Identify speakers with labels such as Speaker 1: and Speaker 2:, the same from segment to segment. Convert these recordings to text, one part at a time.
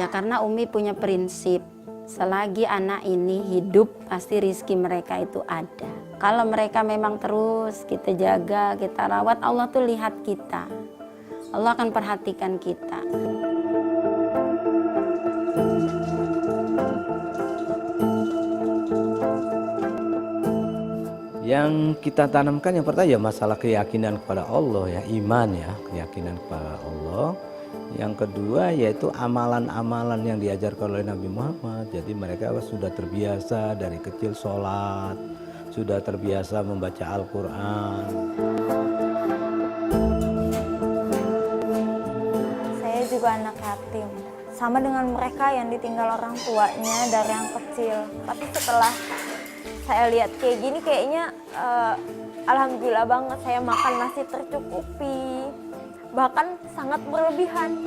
Speaker 1: Ya karena Umi punya prinsip, selagi anak ini hidup pasti rizki mereka itu ada. Kalau mereka memang terus kita jaga, kita rawat, Allah tuh lihat kita. Allah akan perhatikan kita.
Speaker 2: Yang kita tanamkan yang pertama ya masalah keyakinan kepada Allah ya, iman ya, keyakinan kepada Allah. Yang kedua yaitu amalan-amalan yang diajarkan oleh Nabi Muhammad. Jadi mereka sudah terbiasa dari kecil sholat, sudah terbiasa membaca Al-Quran.
Speaker 3: Saya juga anak yatim, sama dengan mereka yang ditinggal orang tuanya dari yang kecil. Tapi setelah saya lihat kayak gini kayaknya alhamdulillah banget, saya makan masih tercukupi, bahkan sangat berlebihan.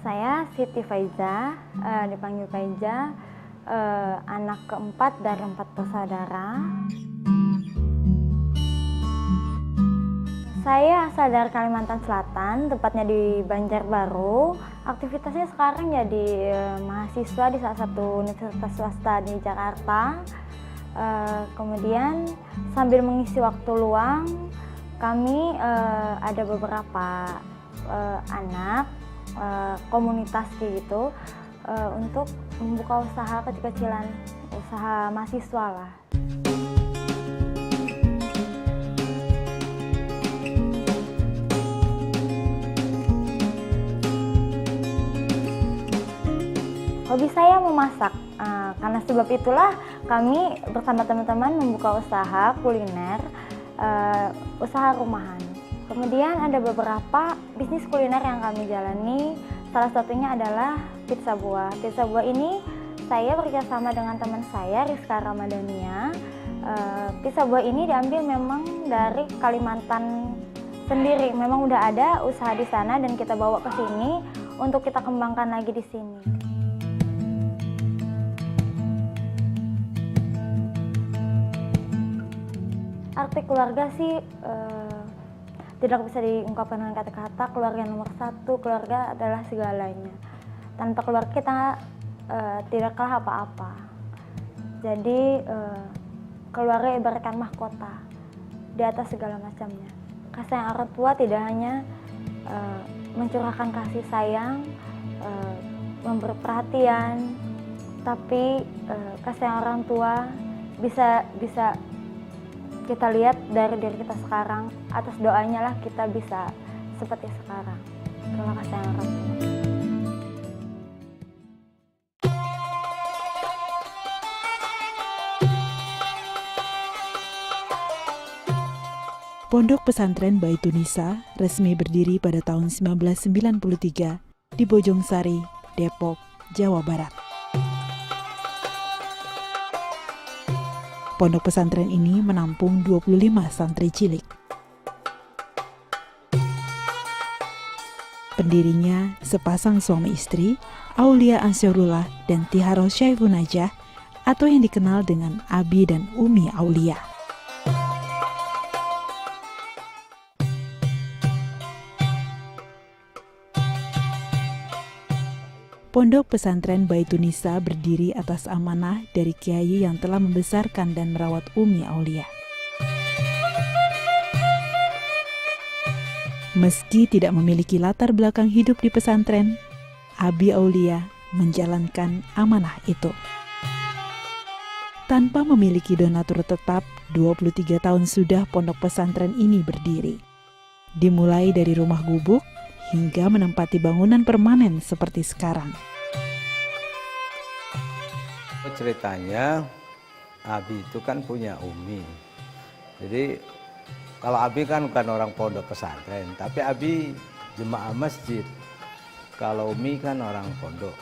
Speaker 3: Saya Siti Faiza, dipanggil Faiza, anak keempat dari 4 bersaudara. Saya asal dari Kalimantan Selatan, tepatnya di Banjarbaru. Aktivitasnya sekarang jadi mahasiswa di salah satu universitas swasta di Jakarta. Kemudian sambil mengisi waktu luang, kami ada beberapa anak komunitas kayak gitu untuk membuka usaha kecil-kecilan, usaha mahasiswa lah. Hobi saya memasak, karena sebab itulah kami bersama teman-teman membuka usaha kuliner, usaha rumahan. Kemudian ada beberapa bisnis kuliner yang kami jalani, salah satunya adalah pizza buah. Pizza buah ini saya bekerjasama dengan teman saya, Rizka Ramadhania. Pizza buah ini diambil memang dari Kalimantan sendiri, memang udah ada usaha di sana dan kita bawa ke sini untuk kita kembangkan lagi di sini. Arti keluarga sih tidak bisa diungkapkan dengan kata-kata. Keluarga nomor satu, keluarga adalah segalanya. Tanpa keluarga kita tidaklah apa-apa. Jadi keluarga ibaratkan mahkota di atas segala macamnya. Kasih sayang orang tua tidak hanya mencurahkan kasih sayang, memberi perhatian, tapi kasih sayang orang tua bisa kita lihat dari diri kita sekarang. Atas doanya lah kita bisa seperti sekarang. Terima kasih orang tua.
Speaker 4: Pondok Pesantren Baitunisa resmi berdiri pada tahun 1993 di Bojongsari, Depok, Jawa Barat. Pondok pesantren ini menampung 25 santri cilik. Pendirinya sepasang suami istri, Aulia Ansarullah dan Tiharo Syaifunajah, atau yang dikenal dengan Abi dan Umi Aulia. Pondok Pesantren Baitunisa berdiri atas amanah dari kiai yang telah membesarkan dan merawat Umi Aulia. Meski tidak memiliki latar belakang hidup di pesantren, Abi Aulia menjalankan amanah itu. Tanpa memiliki donatur tetap, 23 tahun sudah pondok pesantren ini berdiri. Dimulai dari rumah gubuk, hingga menempati bangunan permanen seperti sekarang.
Speaker 2: Ceritanya Abi itu kan punya Umi. Jadi kalau Abi kan bukan orang pondok pesantren, tapi Abi jemaah masjid. Kalau Umi kan orang pondok,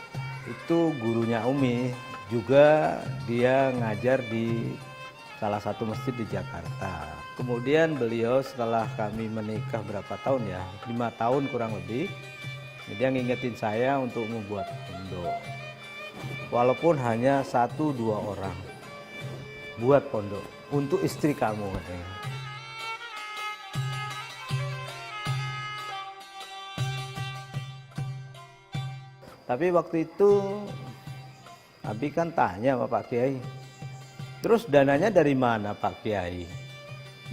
Speaker 2: itu gurunya Umi juga dia ngajar di salah satu masjid di Jakarta. Kemudian beliau setelah kami menikah berapa tahun ya, 5 tahun kurang lebih, dia ngingetin saya untuk membuat pondok. Walaupun hanya 1-2 orang, buat pondok untuk istri kamu katanya. Tapi waktu itu Abi kan tanya sama Pak Kiai, terus dananya dari mana Pak Kiai?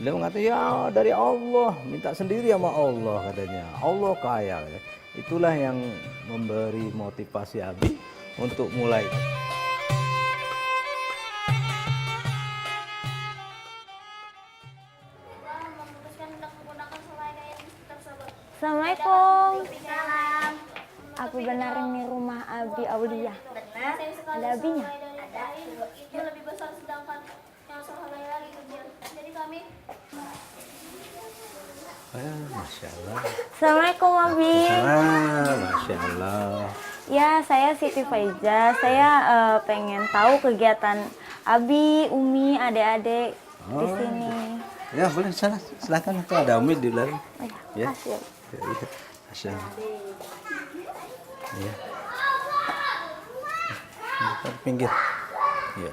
Speaker 2: Beliau mengatakan ya dari Allah, minta sendiri sama Allah katanya. Allah kaya. Itulah yang memberi motivasi Abi untuk mulai.
Speaker 3: Assalamualaikum. Apa benar ini rumah Abi Aulia?
Speaker 5: Benar.
Speaker 3: Ada abinya?
Speaker 5: Ada. Itu lebih besar sedangkan yang satu lagi kecil. Jadi kami
Speaker 2: Masya Allah.
Speaker 3: Assalamualaikum Abi.
Speaker 2: Masya Allah.
Speaker 3: Ya, saya Siti Faiza. Saya pengen tahu kegiatan Abi, Umi, adik-adik di sini.
Speaker 2: Ya boleh silakan tuh ada Umi di dalam.
Speaker 3: Oh,
Speaker 2: Ya.
Speaker 3: kasih.
Speaker 2: Masya Allah. Ya. Di pinggir. Ya.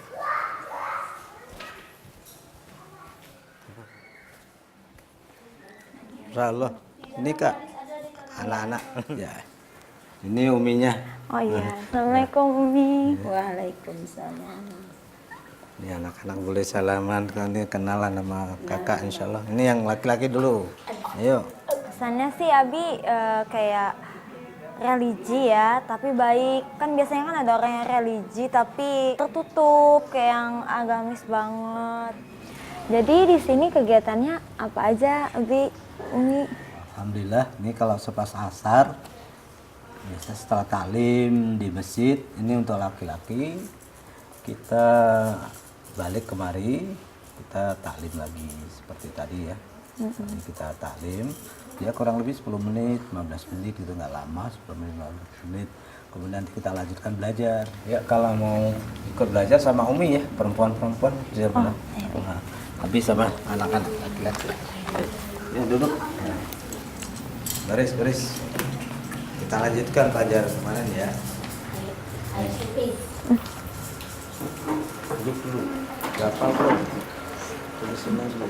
Speaker 2: Masya Allah. Ini Kak, anak-anak. Ya. Ini Uminya.
Speaker 3: Oh iya, Assalamualaikum Umi.
Speaker 1: Waalaikumsalam.
Speaker 2: Ini anak-anak boleh salaman, ini kenalan sama kakak insya Allah. Ini yang laki-laki dulu. Ayo.
Speaker 3: Kesannya sih Abi kayak religi ya, tapi baik. Kan biasanya kan ada orang yang religi tapi tertutup, kayak yang agamis banget. Jadi di sini kegiatannya apa aja, Abi, Umi?
Speaker 2: Alhamdulillah, ini kalau sepas asar, biasa setelah taklim di masjid, ini untuk laki-laki, kita balik kemari, kita taklim lagi seperti tadi ya. Jadi kita taklim, ya kurang lebih 10 menit, 15 menit gitu, nggak lama, 10 menit, 15 menit. Kemudian nanti kita lanjutkan belajar. Ya kalau mau ikut belajar sama Umi ya, perempuan-perempuan bisa benar. Nah, habis sama anak-anak laki-laki. Ya duduk. Ya. Baris. Kita lanjutkan pelajaran kemarin ya. Duduk dulu. Gapal bro. Tulis semua dulu.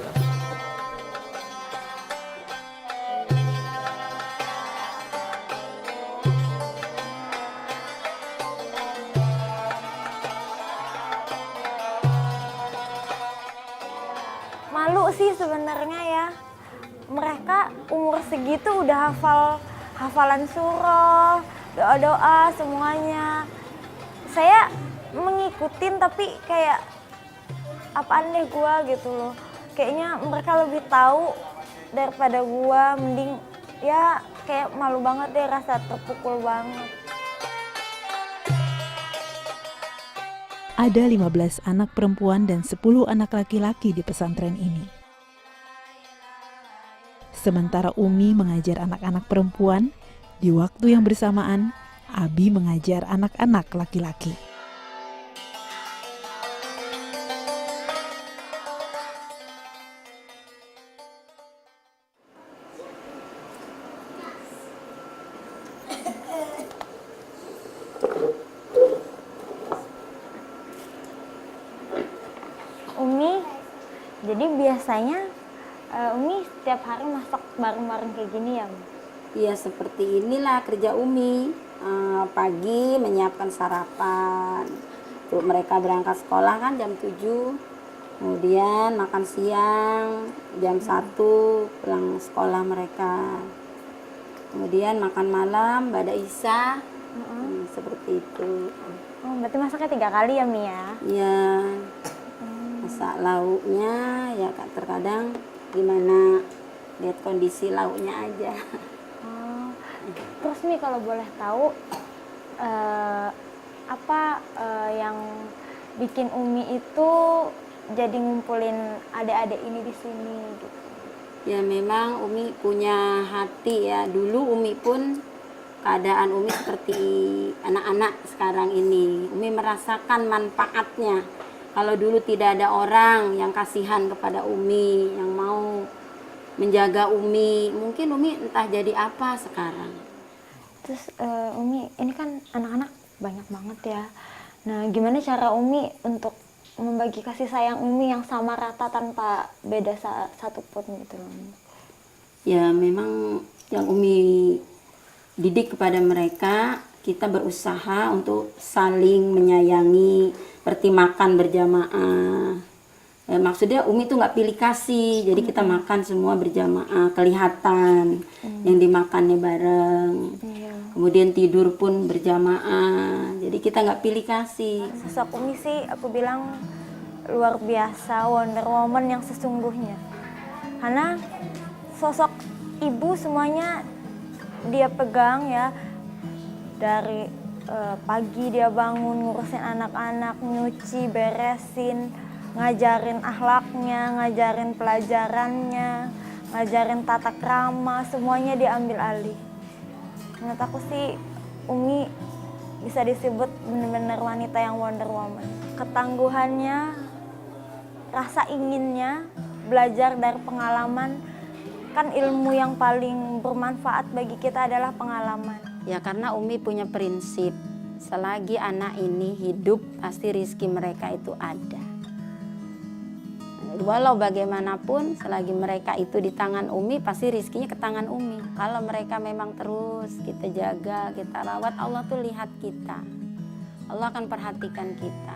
Speaker 3: Malu sih sebenarnya ya. Mereka umur segitu udah hafalan surah, doa-doa semuanya. Saya mengikutin tapi kayak apaan deh gua gitu loh. Kayaknya mereka lebih tahu daripada gua, mending ya kayak malu banget deh, rasa terpukul banget.
Speaker 4: Ada 15 anak perempuan dan 10 anak laki-laki di pesantren ini. Sementara Umi mengajar anak-anak perempuan, di waktu yang bersamaan, Abi mengajar anak-anak laki-laki.
Speaker 3: Umi, jadi biasanya Umi setiap hari masak bareng-bareng kayak gini ya, Umi?
Speaker 1: Iya seperti inilah kerja Umi. Pagi menyiapkan sarapan. Untuk mereka berangkat sekolah kan jam 7. Kemudian makan siang jam 1 pulang sekolah mereka. Kemudian makan malam pada Isya. Seperti itu.
Speaker 3: Oh, berarti masaknya 3 kali ya, Mi ya?
Speaker 1: Iya. Masak lauknya ya terkadang gimana, lihat kondisi lauknya aja.
Speaker 3: Terus Mi kalau boleh tahu apa yang bikin Umi itu jadi ngumpulin adik-adik ini di sini gitu?
Speaker 1: Ya memang Umi punya hati ya. Dulu Umi pun keadaan Umi seperti anak-anak sekarang ini. Umi merasakan manfaatnya. Kalau dulu tidak ada orang yang kasihan kepada Umi, yang mau menjaga Umi, mungkin Umi entah jadi apa sekarang.
Speaker 3: Terus Umi, ini kan anak-anak banyak banget ya. Nah, gimana cara Umi untuk membagi kasih sayang Umi yang sama rata tanpa beda satupun gitu loh?
Speaker 1: Ya memang yang Umi didik kepada mereka, kita berusaha untuk saling menyayangi, seperti makan berjamaah. Maksudnya Umi tuh nggak pilih kasih, jadi kita makan semua berjamaah, kelihatan yang dimakannya bareng. Kemudian tidur pun berjamaah, jadi kita nggak pilih kasih.
Speaker 3: Sosok Umi sih aku bilang luar biasa, Wonder Woman yang sesungguhnya. Karena sosok ibu semuanya dia pegang ya, dari pagi dia bangun ngurusin anak-anak, nyuci, beresin, ngajarin akhlaknya, ngajarin pelajarannya, ngajarin tata krama, semuanya dia ambil alih. Menurut aku sih Umi bisa disebut benar-benar wanita yang Wonder Woman. Ketangguhannya, rasa inginnya, belajar dari pengalaman. Kan ilmu yang paling bermanfaat bagi kita adalah pengalaman.
Speaker 1: Ya karena Umi punya prinsip, selagi anak ini hidup pasti rizki mereka itu ada. Walau bagaimanapun selagi mereka itu di tangan Umi pasti rizkinya ke tangan Umi. Kalau mereka memang terus kita jaga, kita rawat, Allah tuh lihat kita. Allah akan perhatikan kita.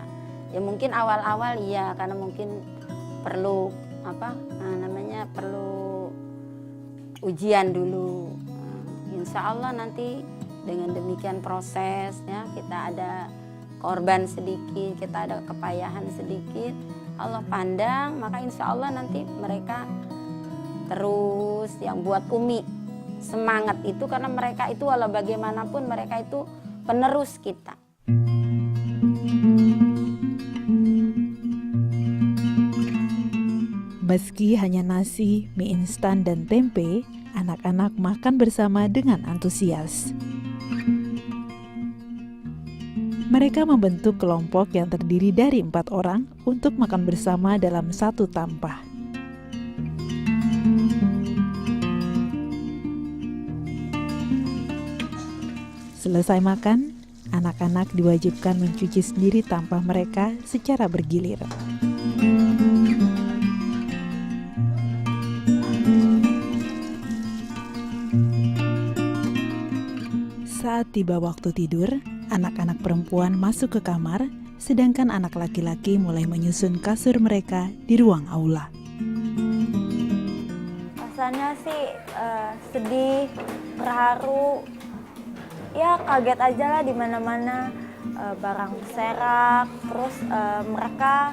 Speaker 1: Ya mungkin awal-awal iya karena mungkin perlu perlu ujian dulu. Insya Allah nanti dengan demikian prosesnya kita ada korban sedikit, kita ada kepayahan sedikit, Allah pandang, maka insya Allah nanti mereka terus yang buat Umi semangat itu karena mereka itu walau bagaimanapun mereka itu penerus kita.
Speaker 4: Meski hanya nasi, mie instan, dan tempe, anak-anak makan bersama dengan antusias. Mereka membentuk kelompok yang terdiri dari 4 orang untuk makan bersama dalam satu tampah. Selesai makan, anak-anak diwajibkan mencuci sendiri tampah mereka secara bergilir. Saat tiba waktu tidur, anak-anak perempuan masuk ke kamar, sedangkan anak laki-laki mulai menyusun kasur mereka di ruang aula.
Speaker 3: Rasanya sih sedih, terharu, ya kaget aja lah di mana-mana barang berserakan, terus mereka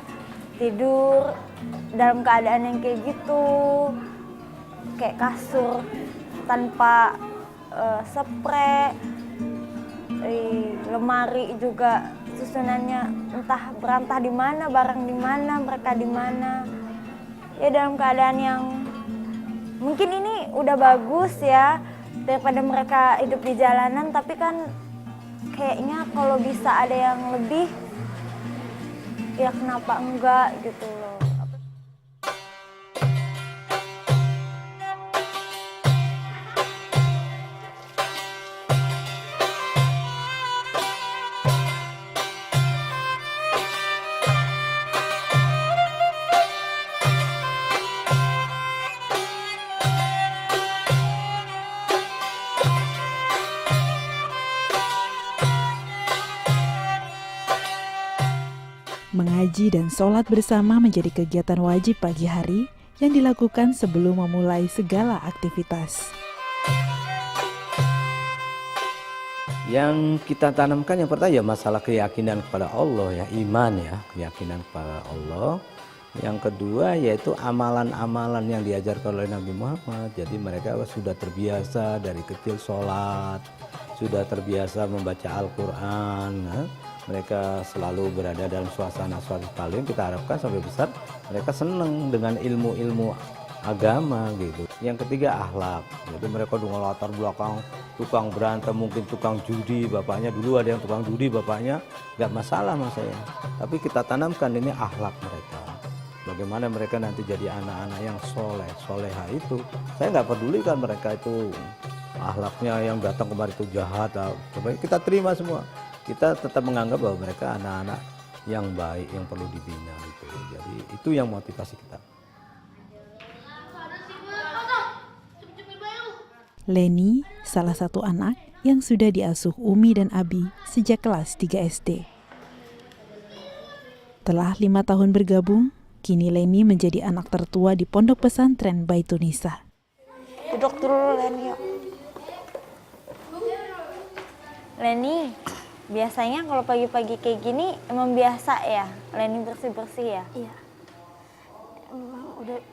Speaker 3: tidur dalam keadaan yang kayak gitu, kayak kasur tanpa spray. Lemari juga susunannya entah berantah di mana, barang di mana, mereka di mana. Ya dalam keadaan yang mungkin ini udah bagus ya daripada mereka hidup di jalanan, tapi kan kayaknya kalau bisa ada yang lebih ya kenapa enggak gitu loh.
Speaker 4: Mengaji dan sholat bersama menjadi kegiatan wajib pagi hari yang dilakukan sebelum memulai segala aktivitas.
Speaker 2: Yang kita tanamkan yang pertama ya masalah keyakinan kepada Allah ya, iman ya, keyakinan kepada Allah. Yang kedua yaitu amalan-amalan yang diajarkan oleh Nabi Muhammad. Jadi mereka sudah terbiasa dari kecil sholat, sudah terbiasa membaca Al-Quran. Mereka selalu berada dalam suasana ta'lim. Kita harapkan sampai besar mereka senang dengan ilmu-ilmu agama gitu. Yang ketiga akhlak. Jadi mereka dengan latar belakang tukang berantem, mungkin tukang judi, bapaknya dulu ada yang tukang judi, bapaknya nggak masalah sama saya. Tapi kita tanamkan ini akhlak mereka. Bagaimana mereka nanti jadi anak-anak yang soleh, soleha itu. Saya nggak pedulikan mereka itu akhlaknya yang datang kemari itu jahat. Kita terima semua. Kita tetap menganggap bahwa mereka anak-anak yang baik, yang perlu dibina gitu. Jadi itu yang motivasi kita.
Speaker 4: Leni, salah satu anak yang sudah diasuh Umi dan Abi sejak kelas 3 SD. Telah 5 tahun bergabung, kini Leni menjadi anak tertua di Pondok Pesantren Baitunisa.
Speaker 3: Duduk dulu Leni yuk. Leni, biasanya kalau pagi-pagi kayak gini emang biasa ya Leni bersih-bersih ya?
Speaker 5: Iya.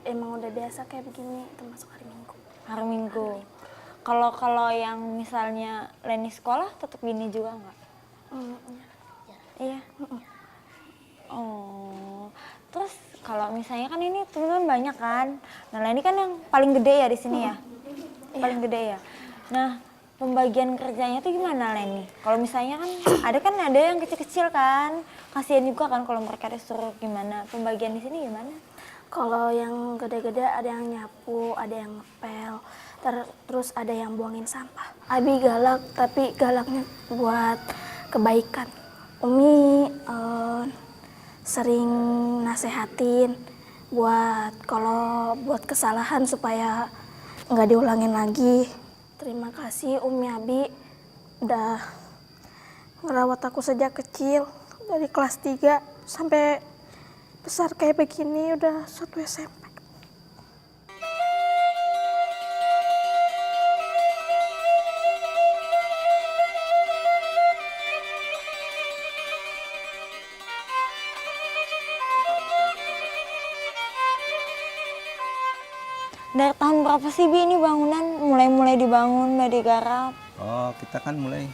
Speaker 5: Emang udah biasa kayak begini termasuk hari Minggu.
Speaker 3: Hari Minggu. Kalau yang misalnya Leni sekolah tetap gini juga nggak? Iya. Oh. Terus kalau misalnya kan ini teman-teman banyak kan. Nah, Leni kan yang paling gede ya di sini ya? Paling gede ya. Nah, pembagian kerjanya tuh gimana Leni? Kalau misalnya kan ada yang kecil-kecil kan. Kasihan juga kan kalau mereka disuruh gimana. Pembagian di sini gimana?
Speaker 5: Kalau yang gede-gede ada yang nyapu, ada yang ngepel, terus ada yang buangin sampah. Abi galak, tapi galaknya buat kebaikan. Umi sering nasehatin buat kesalahan supaya nggak diulangin lagi. Terima kasih Umi Abi udah ngerawat aku sejak kecil dari kelas 3 sampai besar kayak begini, udah 1 SMP.
Speaker 3: Dari tahun berapa sih Bi ini bangunan mulai dibangun, mulai digarap?
Speaker 2: Oh, kita kan mulai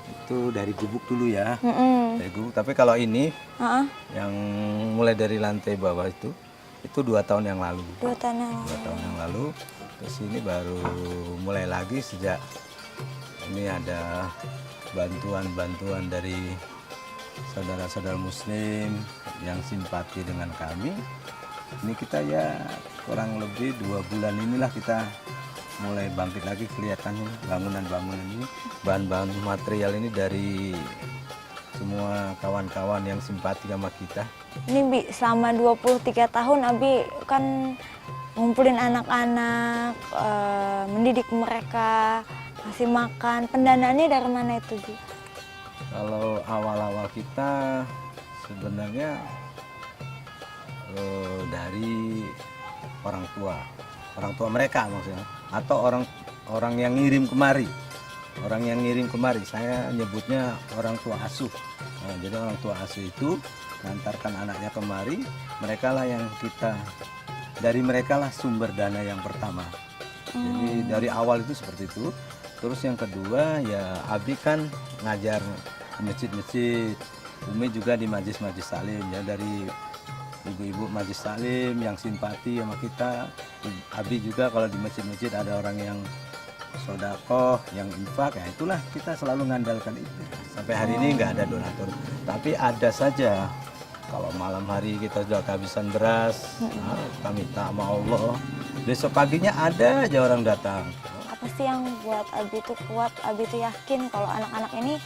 Speaker 2: itu dari gubuk dulu ya. Dari gubuk. Tapi kalau ini yang mulai dari lantai bawah itu 2 tahun yang lalu.
Speaker 3: 2 tahun yang
Speaker 2: 2 tahun yang lalu. Terus ini baru mulai lagi sejak ini ada bantuan-bantuan dari saudara-saudara Muslim yang simpati dengan kami. Ini kita ya kurang lebih 2 bulan inilah kita mulai bangkit lagi kelihatannya bangunan-bangunan ini, bahan-bahan material ini dari semua kawan-kawan yang simpati sama kita.
Speaker 3: Ini Bi, selama 23 tahun Abi kan ngumpulin anak-anak, mendidik mereka, kasih makan. Pendanaannya dari mana itu Bi?
Speaker 2: Kalau awal-awal kita sebenarnya dari orang tua mereka maksudnya, atau orang yang ngirim kemari. Saya nyebutnya orang tua asuh. Nah, jadi orang tua asuh itu mengantarkan anaknya kemari, dari mereka lah sumber dana yang pertama. Jadi dari awal itu seperti itu. Terus yang kedua ya Abi kan ngajar di masjid-masjid, Umi juga di majlis-majlis salim ya, dari ibu-ibu majlis salim yang simpati sama kita. Abi juga kalau di masjid-masjid ada orang yang sodakoh, yang infak, ya itulah kita selalu ngandalkan itu. Sampai hari ini nggak ada donatur, tapi ada saja. Kalau malam hari kita sudah kehabisan beras, nah, kita minta sama Allah. Besok paginya ada aja orang datang.
Speaker 3: Apa sih yang buat Abi itu kuat, Abi itu yakin kalau anak-anak ini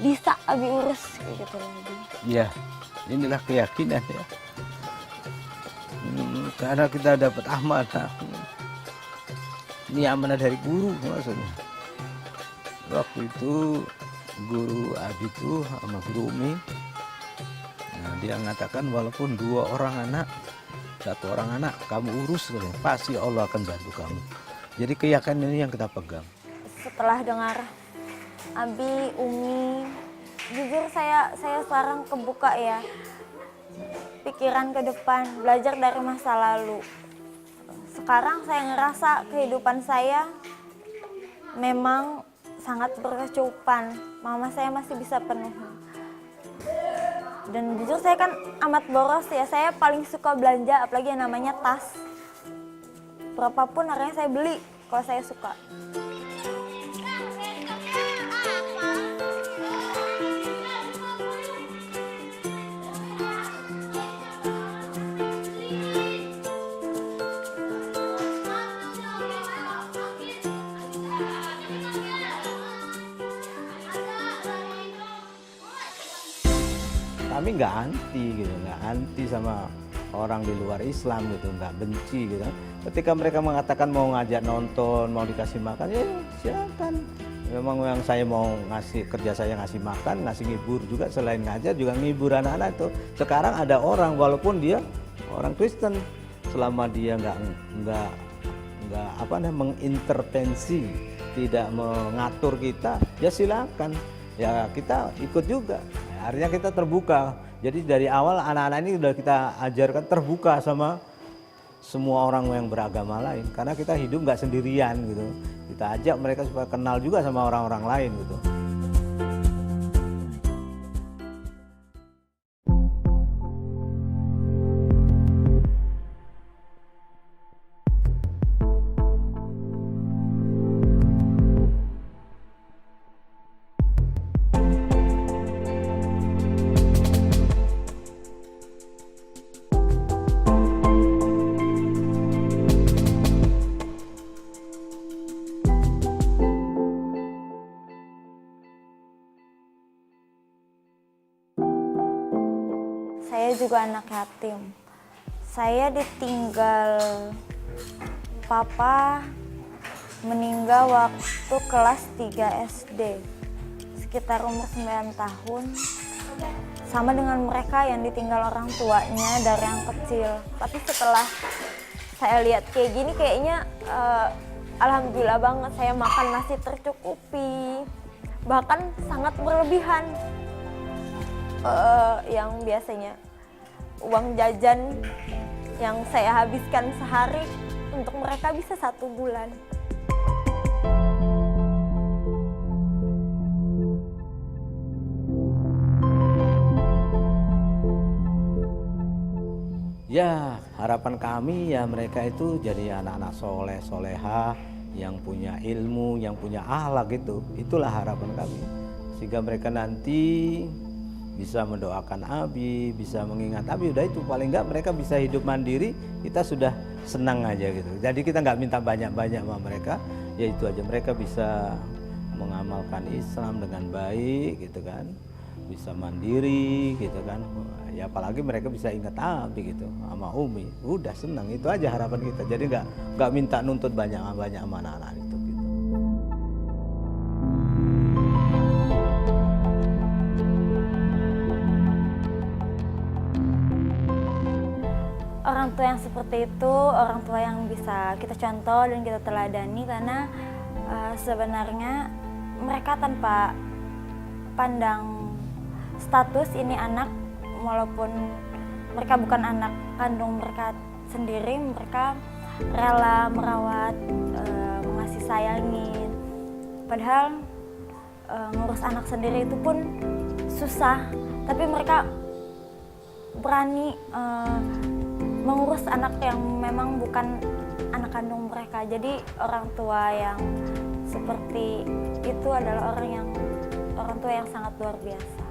Speaker 3: bisa Abi urus kayak gitu loh Abi?
Speaker 2: Iya, inilah keyakinan ya. Karena kita dapat amanah. Ini amanah dari guru maksudnya. Waktu itu guru Abi itu sama guru Umi, nah, dia mengatakan walaupun 2 orang anak, 1 orang anak kamu urus, pasti Allah akan bantu kamu. Jadi keyakinan ini yang kita pegang.
Speaker 3: Setelah dengar Abi, Umi, jujur saya sekarang kebuka ya pikiran ke depan, belajar dari masa lalu. Sekarang saya ngerasa kehidupan saya memang sangat berkecukupan. Mama saya masih bisa penuh. Dan jujur saya kan amat boros ya, saya paling suka belanja apalagi yang namanya tas. berapapun harganya saya beli kalau saya suka.
Speaker 2: Kami nggak anti gitu, nggak anti sama orang di luar Islam gitu, nggak benci gitu. Ketika mereka mengatakan mau ngajak nonton, mau dikasih makan, ya silakan. Memang yang saya mau ngasih, kerja saya ngasih makan, ngasih ngibur juga, selain ngajar juga ngibur anak-anak itu. Sekarang ada orang walaupun dia orang Kristen, selama dia nggak apa namanya mengintervensi, tidak mengatur kita, ya silakan. Ya kita ikut juga. Artinya kita terbuka. Jadi dari awal anak-anak ini sudah kita ajarkan terbuka sama semua orang yang beragama lain. Karena kita hidup nggak sendirian gitu. Kita ajak mereka supaya kenal juga sama orang-orang lain gitu.
Speaker 3: Saya juga anak yatim. Saya ditinggal papa meninggal waktu kelas 3 SD. Sekitar umur 9 tahun. Sama dengan mereka yang ditinggal orang tuanya dari yang kecil. Tapi setelah saya lihat kayak gini kayaknya alhamdulillah banget saya makan nasi tercukupi. Bahkan sangat berlebihan. Yang biasanya uang jajan yang saya habiskan sehari untuk mereka bisa 1 bulan.
Speaker 2: Ya harapan kami ya mereka itu jadi anak-anak soleh solehah yang punya ilmu, yang punya akhlak gitu. Itulah harapan kami sehingga mereka nanti bisa mendoakan Abi, bisa mengingat Abi, udah itu paling enggak mereka bisa hidup mandiri, kita sudah senang aja gitu. Jadi kita nggak minta banyak-banyak sama mereka, ya itu aja mereka bisa mengamalkan Islam dengan baik gitu kan, bisa mandiri gitu kan. Ya apalagi mereka bisa ingat Abi gitu sama Umi, udah senang, itu aja harapan kita. Jadi nggak minta nuntut banyak-banyak sama anak-anak itu. Gitu.
Speaker 3: Orang tua yang seperti itu, orang tua yang bisa kita contoh dan kita teladani karena sebenarnya mereka tanpa pandang status ini anak, walaupun mereka bukan anak kandung mereka sendiri, mereka rela merawat, mengasih sayangi. Padahal ngurus anak sendiri itu pun susah, tapi mereka berani mengurus anak yang memang bukan anak kandung mereka. Jadi orang tua yang seperti itu adalah orang tua yang sangat luar biasa.